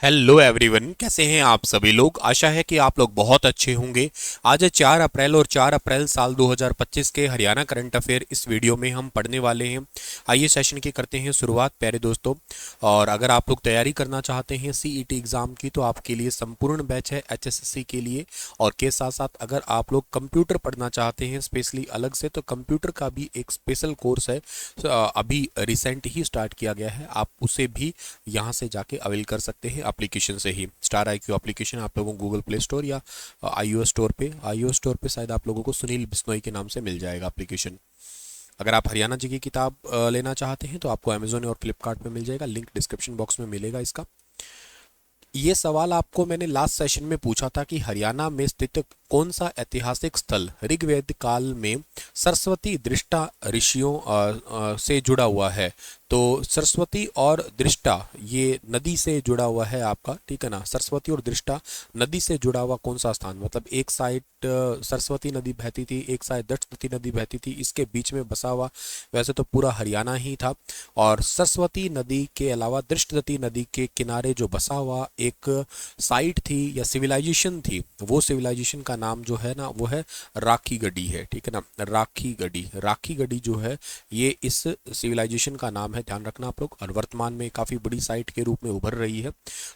Hello everyone, कैसे हैं आप सभी लोग। आशा है कि आप लोग बहुत अच्छे होंगे। आज है 4 अप्रैल और 4 अप्रैल साल 2025 के हरियाणा करंट अफेयर इस वीडियो में हम पढ़ने वाले हैं। आइए सेशन की करते हैं शुरुआत प्यारे दोस्तों। और अगर आप लोग तैयारी करना चाहते हैं सीईटी एग्ज़ाम की तो आपके लिए संपूर्ण बैच है एचएसएससी के लिए। और के साथ साथ अगर आप लोग कंप्यूटर पढ़ना चाहते हैं स्पेशली अलग से तो कंप्यूटर का भी एक स्पेशल कोर्स है। अभी रिसेंट ही स्टार्ट किया गया है, आप उसे भी यहाँ से जाके अवेल कर सकते हैं एप्लीकेशन से ही। स्टार आई क्यू एप्लीकेशन आप लोगों को गूगल प्ले स्टोर या आई ओ स्टोर पे शायद आप लोगों को सुनील बिश्नोई के नाम से मिल जाएगा एप्लीकेशन। अगर आप हरियाणा जी की किताब लेना चाहते हैं तो आपको अमेजोन और फ्लिपकार्ट पे मिल जाएगा, लिंक डिस्क्रिप्शन बॉक्स में मिलेगा इसका। ये सवाल आपको मैंने लास्ट सेशन में पूछा था कि हरियाणा में स्थित कौन सा ऐतिहासिक स्थल ऋग्वेद काल में सरस्वती दृष्टा ऋषियों से जुड़ा हुआ है। तो सरस्वती और दृष्टा ये नदी से जुड़ा हुआ है आपका, ठीक है ना। सरस्वती और दृष्टा नदी से जुड़ा हुआ कौन सा स्थान, मतलब एक साइड सरस्वती नदी बहती थी, एक साइड दक्षिणी नदी बहती थी, इसके बीच में बसा हुआ वैसे तो पूरा हरियाणा ही था। और सरस्वती नदी के अलावा दृष्टवती नदी के किनारे जो बसा हुआ एक साइट थी या सिविलाइजेशन थी, वो सिविलाइजेशन का नाम जो है ना वो है राखी गढ़ी है, ठीक है ना। राखी गढ़ी, राखी गढ़ी जो है ये इस सिविलाइजेशन का नाम है, ध्यान रखना आप लोग। और वर्तमान में काफ़ी बड़ी साइट के रूप में उभर रही है।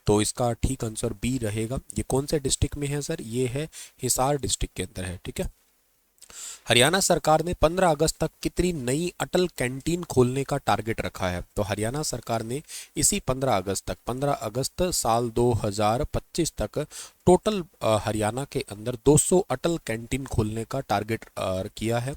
तो इसका ठीक आंसर बी रहेगा। ये कौन से डिस्ट्रिक्ट में है सर, ये है हिसार डिस्ट्रिक्ट के अंदर है, ठीक है। हरियाणा सरकार ने 15 अगस्त तक कितनी नई अटल कैंटीन खोलने का टारगेट रखा है। तो हरियाणा सरकार ने इसी 15 अगस्त तक, 15 अगस्त साल 2025 तक टोटल हरियाणा के अंदर 200 अटल कैंटीन खोलने का टारगेट किया है।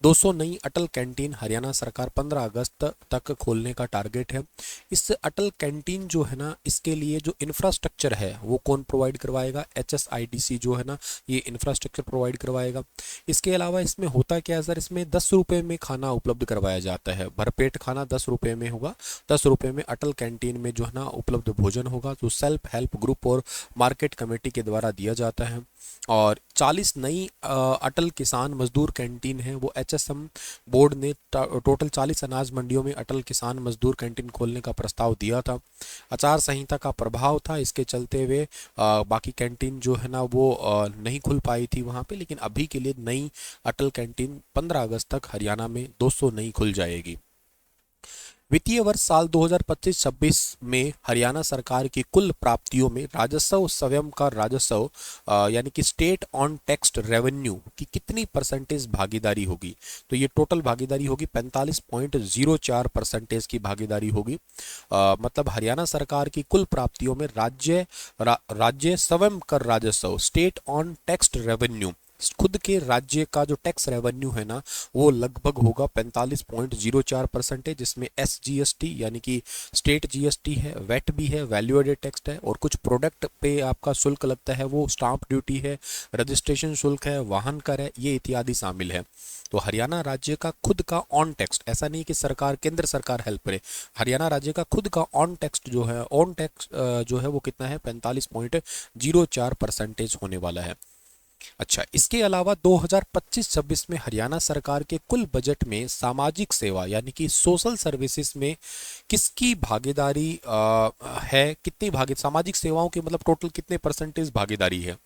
200 नई अटल कैंटीन हरियाणा सरकार 15 अगस्त तक खोलने का टारगेट है। इस अटल कैंटीन जो है ना, इसके लिए जो इंफ्रास्ट्रक्चर है वो कौन प्रोवाइड करवाएगा, एचएसआईडीसी जो है ना ये इंफ्रास्ट्रक्चर प्रोवाइड करवाएगा। इसके अलावा इसमें होता क्या है सर, इसमें 10 रुपये में खाना उपलब्ध करवाया जाता है, भरपेट खाना 10 रुपये में होगा। 10 रुपये में अटल कैंटीन में जो है ना उपलब्ध भोजन होगा, जो सेल्फ हेल्प ग्रुप और मार्केट कमेटी के द्वारा दिया जाता है। और 40 नई अटल किसान मजदूर कैंटीन है, वो एचएसएम बोर्ड ने टोटल 40 अनाज मंडियों में अटल किसान मजदूर कैंटीन खोलने का प्रस्ताव दिया था। आचार संहिता का प्रभाव था, इसके चलते हुए बाकी कैंटीन जो है ना वो नहीं खुल पाई थी वहाँ पे, लेकिन अभी के लिए नई अटल कैंटीन 15 अगस्त तक हरियाणा में 200 नई खुल जाएगी। वित्तीय वर्ष साल 2025-26 में हरियाणा सरकार की कुल प्राप्तियों में राजस्व स्वयं का राजस्व यानी कि स्टेट ऑन टैक्स रेवेन्यू की कितनी परसेंटेज भागीदारी होगी। तो ये टोटल भागीदारी होगी 45.04% की भागीदारी होगी। मतलब हरियाणा सरकार की कुल प्राप्तियों में राज्य स्वयं कर राजस्व स्टेट ऑन टैक्स रेवेन्यू, खुद के राज्य का जो टैक्स रेवेन्यू है ना वो लगभग होगा 45.04%, जिसमें एसजीएसटी यानी कि स्टेट जीएसटी है, वेट भी है, वैल्यू एडेड टैक्स है, और कुछ प्रोडक्ट पे आपका शुल्क लगता है, वो स्टाम्प ड्यूटी है, रजिस्ट्रेशन शुल्क है, वाहन कर है, ये इत्यादि शामिल है। तो हरियाणा राज्य का खुद का ऑन टैक्स, ऐसा नहीं कि सरकार केंद्र सरकार हेल्प करे, हरियाणा राज्य का खुद का ऑन टैक्स जो है, ऑन टैक्स जो है वो कितना है 45.04% होने वाला है। अच्छा, इसके अलावा 2025-26 में हरियाणा सरकार के कुल बजट में सामाजिक सेवा यानी कि सोशल सर्विसेज में किसकी भागीदारी है, कितनी सामाजिक सेवाओं की मतलब टोटल कितने परसेंटेज भागीदारी है।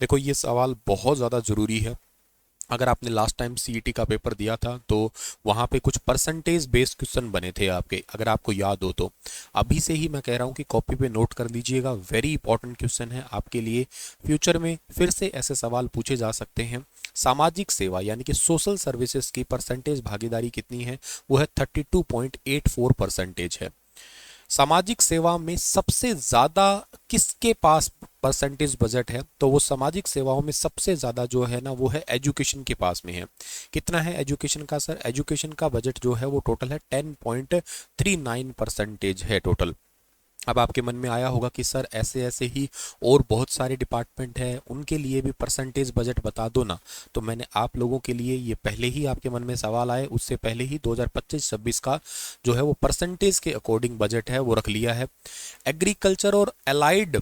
देखो ये सवाल बहुत ज़्यादा ज़रूरी है। अगर आपने लास्ट टाइम सीईटी का पेपर दिया था तो वहाँ पे कुछ परसेंटेज बेस्ड क्वेश्चन बने थे आपके, अगर आपको याद हो तो अभी से ही मैं कह रहा हूँ कि कॉपी पे नोट कर लीजिएगा, वेरी इंपॉर्टेंट क्वेश्चन है आपके लिए। फ्यूचर में फिर से ऐसे सवाल पूछे जा सकते हैं। सामाजिक सेवा यानी कि सोशल सर्विसेज की परसेंटेज भागीदारी कितनी है, वो है 32.84% है। सामाजिक सेवा में सबसे ज्यादा किसके पास परसेंटेज बजट है, तो वो सामाजिक सेवाओं में सबसे ज्यादा जो है ना वो है एजुकेशन के पास में है। कितना है एजुकेशन का सर, एजुकेशन का बजट जो है वो टोटल है 10.39% है टोटल। अब आपके मन में आया होगा कि सर ऐसे ऐसे ही और बहुत सारे डिपार्टमेंट हैं, उनके लिए भी परसेंटेज बजट बता दो ना। तो मैंने आप लोगों के लिए ये पहले ही आपके मन में सवाल आए उससे पहले ही 2025-26 का जो है वो परसेंटेज के अकॉर्डिंग बजट है वो रख लिया है। एग्रीकल्चर और अलाइड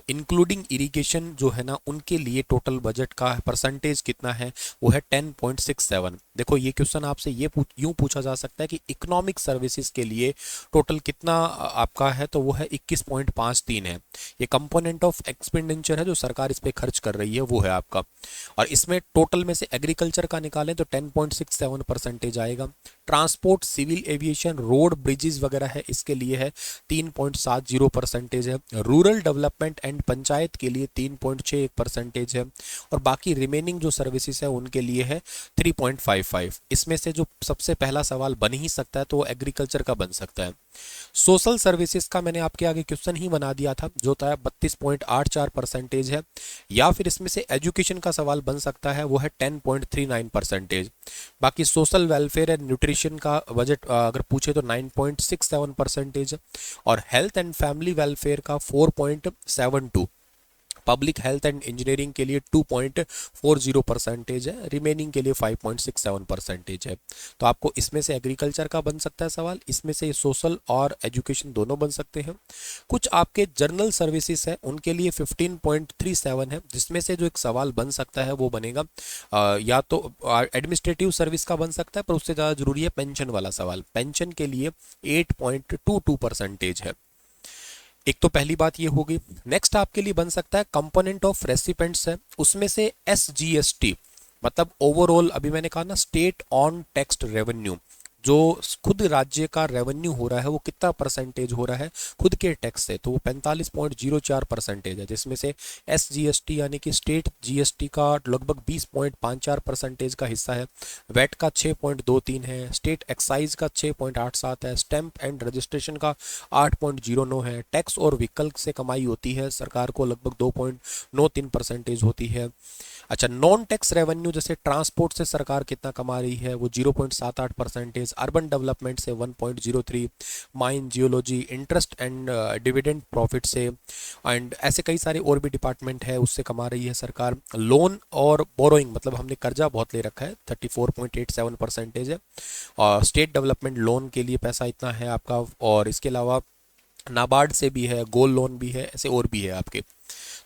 इंक्लूडिंग इरिगेशन जो है ना उनके लिए टोटल बजट का परसेंटेज कितना है, वो है 10.67। देखो ये क्वेश्चन आपसे ये यूं पूछा जा सकता है कि इकोनॉमिक सर्विसेज के लिए टोटल कितना आपका है, तो वो है 21.53 है। ये कंपोनेंट ऑफ एक्सपेंडिचर है जो सरकार इस पे खर्च कर रही है, वो है आपका। और इसमें टोटल में से एग्रीकल्चर का निकालें तो 10.67% आएगा। Transport, civil aviation, road, bridges वगैरह है, इसके लिए है 3.70% है। रूरल डेवलपमेंट एंड पंचायत के लिए 3.61% है। और बाकी रिमेनिंग जो सर्विसेज है उनके लिए है 3.55। इसमें से जो सबसे पहला सवाल बन ही सकता है तो वो एग्रीकल्चर का बन सकता है। सोशल सर्विसेज का मैंने आपके आगे क्वेश्चन ही बना दिया था जो था 32.84% है। या फिर इसमें से एजुकेशन का सवाल बन सकता है, वो है 10.39%। बाकी सोशल वेलफेयर एंड न्यूट्रिशन का बजट अगर पूछे तो 9.67% है। और हेल्थ एंड फैमिली वेलफेयर का 4.72। पब्लिक हेल्थ एंड इंजीनियरिंग के लिए 2.40% है। रिमेनिंग के लिए 5.67% है। तो आपको इसमें से एग्रीकल्चर का बन सकता है सवाल, इसमें से सोशल और एजुकेशन दोनों बन सकते हैं। कुछ आपके जनरल सर्विसेज है उनके लिए 15.37 है, जिसमें से जो एक सवाल बन सकता है वो बनेगा या तो एडमिनिस्ट्रेटिव सर्विस का बन सकता है, पर उससे ज़्यादा जरूरी है पेंशन वाला सवाल। पेंशन के लिए 8.22% है। एक तो पहली बात ये होगी। नेक्स्ट आपके लिए बन सकता है कंपोनेंट ऑफ रेसिपेंट्स है, उसमें से SGST मतलब ओवरऑल, अभी मैंने कहा ना स्टेट ऑन टैक्स रेवेन्यू, जो खुद राज्य का रेवेन्यू हो रहा है वो कितना परसेंटेज हो रहा है खुद के टैक्स से, तो वो 45.04% है। जिसमें से SGST यानी कि स्टेट GST का लगभग 20.54% का हिस्सा है। वैट का 6.23 है। स्टेट एक्साइज का 6.87 है। स्टैंप एंड रजिस्ट्रेशन का 8.09 है। टैक्स और विकल्प से कमाई होती है सरकार को लगभग 2.93% होती है। अच्छा, नॉन टैक्स रेवेन्यू जैसे ट्रांसपोर्ट से सरकार कितना कमा रही है, वो 0.78%। अर्बन डेवलपमेंट से 1.03, mine, geology, interest and dividend profit से, एंड ऐसे कई सारे और भी डिपार्टमेंट है उससे कमा रही है सरकार। लोन और बोरोइंग मतलब हमने कर्जा बहुत ले रखा है, 34.87% है। और स्टेट डेवलपमेंट लोन के लिए पैसा इतना है आपका। और इसके अलावा नाबार्ड से भी है, गोल्ड लोन भी है, ऐसे और भी है आपके।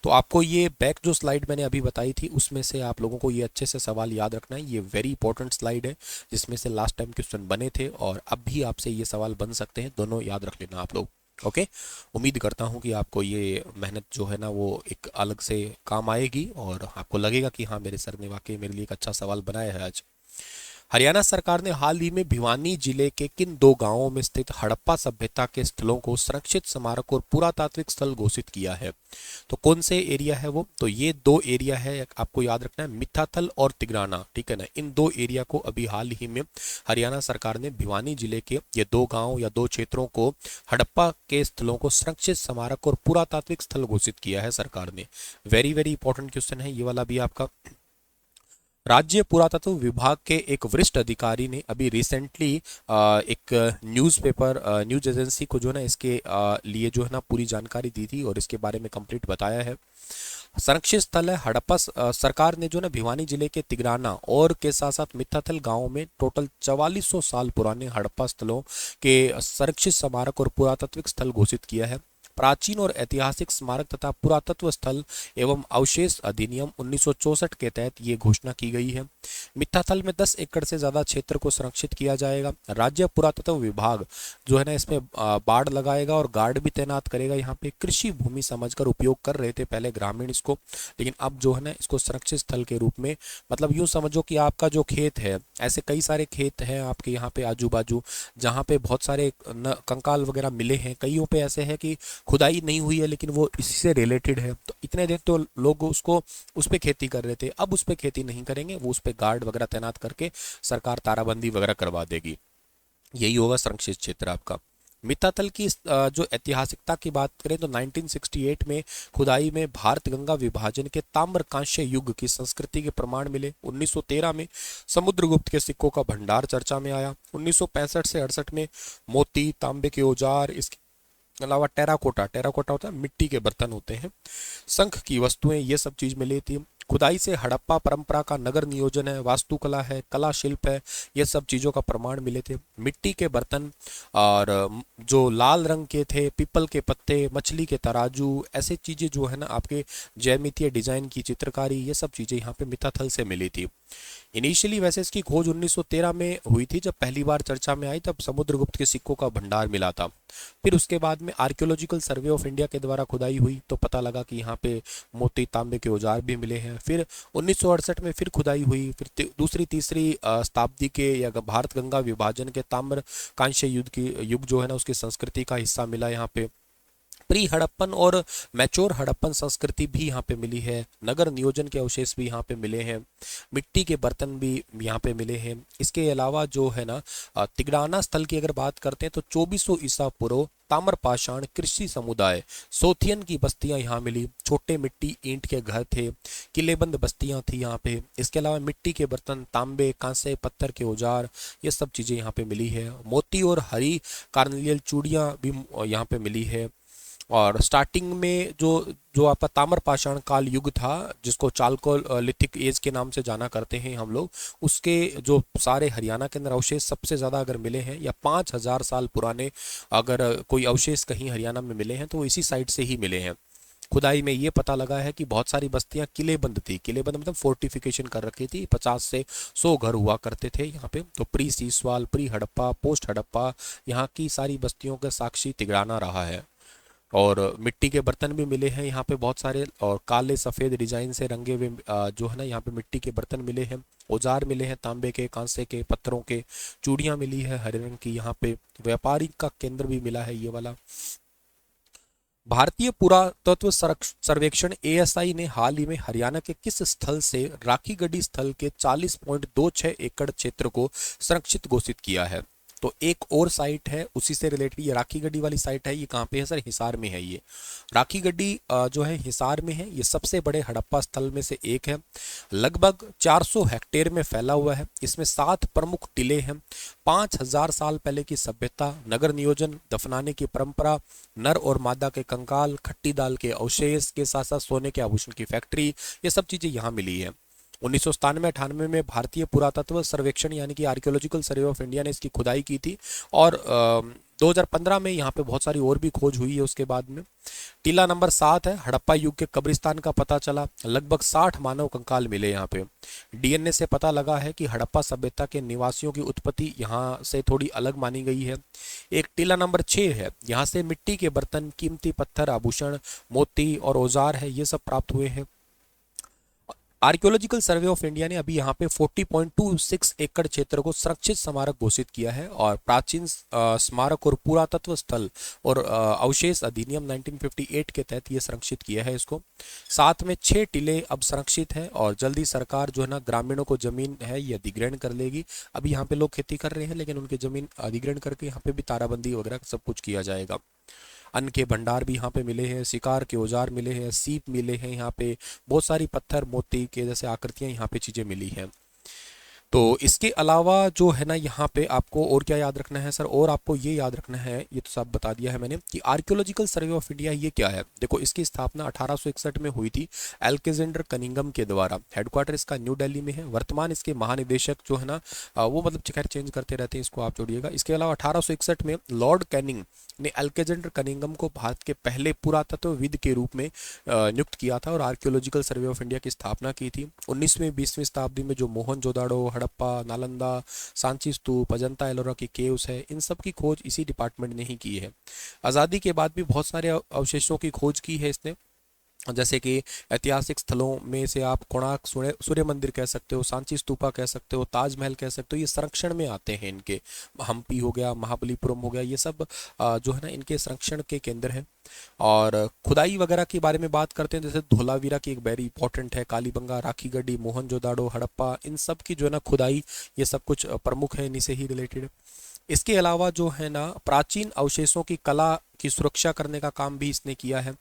तो आपको ये बैक जो स्लाइड मैंने अभी बताई थी उसमें से आप लोगों को ये अच्छे से सवाल याद रखना है। ये वेरी इंपॉर्टेंट स्लाइड है जिसमें से लास्ट टाइम क्वेश्चन बने थे और अब भी आपसे ये सवाल बन सकते हैं, दोनों याद रख लेना आप लोग। ओके, उम्मीद करता हूँ कि आपको ये मेहनत जो है ना वो एक अलग से काम आएगी और आपको लगेगा कि हाँ मेरे सर ने वाकई मेरे लिए एक अच्छा सवाल बनाया है आज। हरियाणा सरकार ने हाल ही में भिवानी जिले के किन दो गांवों में स्थित हड़प्पा सभ्यता के स्थलों को संरक्षित स्मारक और पुरातात्विक स्थल घोषित किया है? तो कौन से एरिया है वो? तो ये दो एरिया है, आपको याद रखना है, मिथाथल और तिगराना, ठीक है ना। इन दो एरिया को अभी हाल ही में हरियाणा सरकार ने भिवानी जिले के ये दो गांव या दो क्षेत्रों को हड़प्पा के स्थलों को संरक्षित स्मारक और पुरातात्विक स्थल घोषित किया है सरकार ने। वेरी वेरी इंपॉर्टेंट क्वेश्चन है ये वाला भी आपका। राज्य पुरातत्व विभाग के एक वरिष्ठ अधिकारी ने अभी रिसेंटली एक न्यूज़पेपर न्यूज एजेंसी को जो है ना इसके लिए जो है ना पूरी जानकारी दी थी और इसके बारे में कंप्लीट बताया है। संरक्षित स्थल है हड़प्पा। सरकार ने जो ना भिवानी जिले के तिगराना और के साथ साथ मिथाथल गांव में टोटल 4400 साल पुराने हड़प्पा स्थलों के संरक्षित स्मारक और पुरातात्विक स्थल घोषित किया है। प्राचीन और ऐतिहासिक स्मारक तथा पुरातत्व स्थल एवं अवशेष अधिनियम 1964 के तहत ये घोषणा की गई है। मिथाथल में 10 एकड़ से ज्यादा क्षेत्र को संरक्षित किया जाएगा। राज्य पुरातत्व विभाग जो है ना इसमें बाड़ लगाएगा और गार्ड भी तैनात करेगा। यहाँ पे कृषि भूमि समझकर उपयोग कर रहे थे पहले ग्रामीण इसको, लेकिन अब जो है ना इसको संरक्षित स्थल के रूप में, मतलब यूं समझो कि आपका जो खेत है, ऐसे कई सारे खेत हैं आपके यहाँ पे आजू बाजू जहाँ पे बहुत सारे कंकाल वगैरह मिले हैं। कईयों पे ऐसे है कि खुदाई नहीं हुई है लेकिन वो इसी से रिलेटेड है, तो इतने दिन तो लोग उसको उस पर खेती कर रहे थे, अब उस पर खेती नहीं करेंगे, वो उस पर गार्ड वगैरह तैनात करके सरकार ताराबंदी वगैरह करवा देगी। यही होगा संरक्षित क्षेत्र आपका। मिथाथल की जो ऐतिहासिकता की बात करें तो 1968 में खुदाई में भारत गंगा विभाजन के ताम्र कांस्य युग की संस्कृति के प्रमाण मिले। 1913 में समुद्रगुप्त के सिक्कों का भंडार चर्चा में आया। 1965 से 68 में मोती, तांबे के औजार, इसके अलावा टेराकोटा होता है, मिट्टी के बर्तन होते हैं, शंख की वस्तुएं, ये सब चीज मिली थी। खुदाई से हड़प्पा परंपरा का नगर नियोजन है, वास्तुकला है, कला शिल्प है, ये सब चीजों का प्रमाण मिले थे। मिट्टी के बर्तन और जो लाल रंग के थे, पीपल के पत्ते, मछली के तराजू, ऐसे चीज़ें जो है ना आपके ज्यामितीय डिजाइन की चित्रकारी, ये सब चीज़ें यहाँ पे मिताथल से मिली थी। इनिशियली वैसे इसकी खोज 1913 में हुई थी, जब पहली बार चर्चा में आई तब समुद्रगुप्त के सिक्कों का भंडार मिला था। फिर उसके बाद में आर्कियोलॉजिकल सर्वे ऑफ इंडिया के द्वारा खुदाई हुई तो पता लगा कि यहाँ पे मोती तांबे के औजार भी मिले हैं। फिर 1968 में फिर खुदाई हुई, फिर दूसरी तीसरी शताब्दी के या भारत गंगा विभाजन के ताम्र कांस्य युग जो है ना उसकी संस्कृति का हिस्सा मिला यहाँ पे। प्री हड़प्पन और मैच्योर हड़प्पन संस्कृति भी यहाँ पे मिली है। नगर नियोजन के अवशेष भी यहाँ पे मिले हैं। मिट्टी के बर्तन भी यहाँ पे मिले हैं। इसके अलावा जो है ना तिगड़ाना स्थल की अगर बात करते हैं तो 2400 ईसा पूर्व ताम्रपाषाण कृषि समुदाय सोथियन की बस्तियां यहाँ मिली। छोटे मिट्टी ईंट के घर थे, किलेबंद बस्तियां थी यहाँ पे। इसके अलावा मिट्टी के बर्तन, तांबे, कांसे, पत्थर के औजार, ये सब चीज़ें यहाँ पे मिली है। मोती और हरी कार्नेलियल चूड़ियाँ भी यहाँ पे मिली है। और स्टार्टिंग में जो जो आपका ताम्रपाषाण काल युग था, जिसको चालकोलिथिक एज के नाम से जाना करते हैं हम लोग, उसके जो सारे हरियाणा के अंदर अवशेष सबसे ज़्यादा अगर मिले हैं या 5000 साल पुराने अगर कोई अवशेष कहीं हरियाणा में मिले हैं तो इसी साइड से ही मिले हैं। खुदाई में ये पता लगा है कि बहुत सारी बस्तियां किलेबंद थी। किलेबंद मतलब फोर्टिफिकेशन कर रखी थी। 50 से 100 घर हुआ करते थे यहाँ पे। तो प्री सीसवाल, प्री हड़प्पा, पोस्ट हड़प्पा, यहाँ की सारी बस्तियों का साक्षी तिगड़ाना रहा है। और मिट्टी के बर्तन भी मिले हैं यहाँ पे बहुत सारे, और काले सफ़ेद डिजाइन से रंगे हुए जो है ना यहाँ पे मिट्टी के बर्तन मिले हैं। औजार मिले हैं तांबे के, कांसे के, पत्थरों के। चूड़ियाँ मिली है हरे रंग की। यहाँ पे व्यापारिक का केंद्र भी मिला है ये वाला। भारतीय पुरातत्व सर्वेक्षण एएसआई ने हाल ही में हरियाणा के किस स्थल से राखी गढ़ी स्थल के 40.26 एकड़ क्षेत्र को संरक्षित घोषित किया है? तो एक और साइट है उसी से रिलेटेड, ये राखी गढ़ी वाली साइट है। ये कहाँ पे है सर? हिसार में है। ये राखी गढ़ी जो है हिसार में है। ये सबसे बड़े हड़प्पा स्थल में से एक है। लगभग 400 हेक्टेयर में फैला हुआ है। इसमें 7 प्रमुख टीले हैं। 5000 साल पहले की सभ्यता, नगर नियोजन, दफनाने की परंपरा, नर और मादा के कंकाल, खट्टी दाल के अवशेष के साथ साथ सोने के आभूषण की फैक्ट्री, ये सब चीजें यहाँ मिली है। 1997-98 में भारतीय पुरातत्व सर्वेक्षण यानी कि आर्कियोलॉजिकल सर्वे ऑफ इंडिया ने इसकी खुदाई की थी। और 2015 में यहाँ पे बहुत सारी और भी खोज हुई है उसके बाद में। टीला नंबर 7 है। हड़प्पा युग के कब्रिस्तान का पता चला। लगभग 60 मानव कंकाल मिले यहाँ पे। डीएनए से पता लगा है कि हड़प्पा सभ्यता के निवासियों की उत्पत्ति यहाँ से थोड़ी अलग मानी गई है। एक टीला नंबर 6 है। यहाँ से मिट्टी के बर्तन, कीमती पत्थर, आभूषण, मोती और औजार है, ये सब प्राप्त हुए हैं। आर्कियोलॉजिकल सर्वे ऑफ इंडिया ने अभी यहाँ पे 40.26 एकड़ क्षेत्र को संरक्षित स्मारक घोषित किया है। और प्राचीन स्मारक और पुरातत्व स्थल और अवशेष अधिनियम 1958 के तहत ये संरक्षित किया है इसको। साथ में 6 टीले अब संरक्षित है। और जल्दी सरकार जो है ना ग्रामीणों को जमीन है ये अधिग्रहण कर लेगी। अभी यहाँ पे लोग खेती कर रहे हैं लेकिन उनकी जमीन अधिग्रहण करके यहाँ पे भी ताराबंदी वगैरह सब कुछ किया जाएगा। अन्न के भंडार भी यहाँ पे मिले हैं। शिकार के औजार मिले हैं। सीप मिले हैं यहाँ पे। बहुत सारी पत्थर, मोती के जैसे आकृतियां यहाँ पे चीजें मिली हैं। तो इसके अलावा जो है ना यहाँ पे आपको और क्या याद रखना है सर? और आपको ये याद रखना है, ये तो सब बता दिया है मैंने, कि आर्कियोलॉजिकल सर्वे ऑफ इंडिया ये क्या है। देखो इसकी स्थापना 1861 में हुई थी एल्केजेंडर कनिंगम के द्वारा। हेडक्वार्टर इसका न्यू दिल्ली में है। वर्तमान इसके महानिदेशक जो है ना वो मतलब खैर चेंज करते रहते हैं, इसको आप जोड़िएगा। इसके अलावा 1861 में लॉर्ड कैनिंग ने एल्केजेंडर कनिंगम को भारत के पहले पुरातत्वविद के रूप में नियुक्त किया था और आर्कियोलॉजिकल सर्वे ऑफ इंडिया की स्थापना की थी। 19वीं-20वीं शताब्दी में जो मोहनजोदाड़ो, हड़प्पा, नालंदा, सांची स्तूप, अजंता एलोरा की केव्स है, इन सब की खोज इसी डिपार्टमेंट ने ही की है। आज़ादी के बाद भी बहुत सारे अवशेषों की खोज की है इसने, जैसे कि ऐतिहासिक स्थलों में से आप कोणार्क सूर्य मंदिर कह सकते हो, सांची स्तूपा कह सकते हो, ताजमहल कह सकते हो। ये संरक्षण में आते हैं इनके। हम्पी हो गया, महाबलीपुरम हो गया, ये सब जो है ना इनके संरक्षण के केंद्र हैं। और खुदाई वगैरह के बारे में बात करते हैं, जैसे धोलावीरा की एक वेरी इंपॉर्टेंट है, कालीबंगा, राखी गढ़ी, मोहनजोदाड़ो, हड़प्पा, इन सब की जो है ना खुदाई, ये सब कुछ प्रमुख है, इन्हीं से ही रिलेटेड। इसके अलावा जो है ना प्राचीन अवशेषों की कला की सुरक्षा करने का काम भी इसने किया है।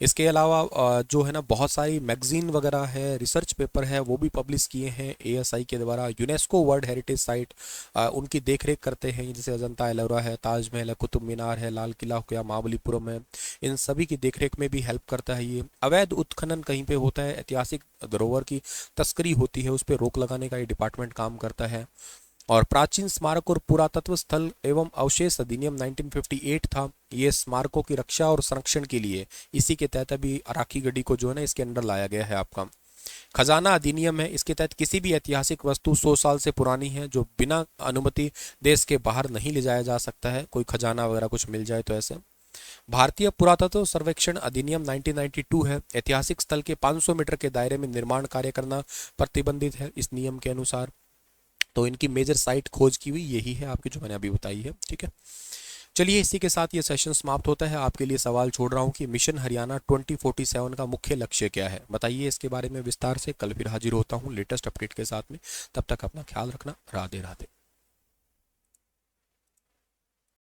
इसके अलावा जो है ना बहुत सारी मैगजीन वगैरह है, रिसर्च पेपर है, वो भी पब्लिश किए हैं एएसआई के द्वारा। यूनेस्को वर्ल्ड हेरिटेज साइट उनकी देखरेख करते हैं, जैसे अजंता एलोरा है, ताजमहल है, कुतुब मीनार है, लाल किला हो गया, महाबलीपुरम है, इन सभी की देखरेख में भी हेल्प करता है ये। अवैध उत्खनन कहीं पे होता है, ऐतिहासिक धरोहर की तस्करी होती है, उस पर रोक लगाने का ये डिपार्टमेंट काम करता है। और प्राचीन स्मारक और पुरातत्व स्थल एवं अवशेष अधिनियम 1958 था। ये स्मारकों की रक्षा और संरक्षण के लिए इसी के तहत अभी अराकी गढ़ी को जो है ना इसके अंडर लाया गया है आपका। खजाना अधिनियम है, इसके तहत किसी भी ऐतिहासिक वस्तु 100 साल से पुरानी है जो बिना अनुमति देश के बाहर नहीं ले जाया जा सकता है, कोई खजाना वगैरह कुछ मिल जाए तो ऐसे। भारतीय पुरातत्व सर्वेक्षण अधिनियम 1992 है, ऐतिहासिक स्थल के 500 मीटर के दायरे में निर्माण कार्य करना प्रतिबंधित है इस नियम के अनुसार। तो इनकी मेजर साइट खोज की हुई यही है आपकी जो मैंने अभी बताई है, ठीक है। चलिए इसी के साथ ये सेशन समाप्त होता है। आपके लिए सवाल छोड़ रहा हूँ कि मिशन हरियाणा 2047 का मुख्य लक्ष्य क्या है, बताइए इसके बारे में विस्तार से। कल फिर हाजिर होता हूँ लेटेस्ट अपडेट के साथ में, तब तक अपना ख्याल रखना। राधे राधे।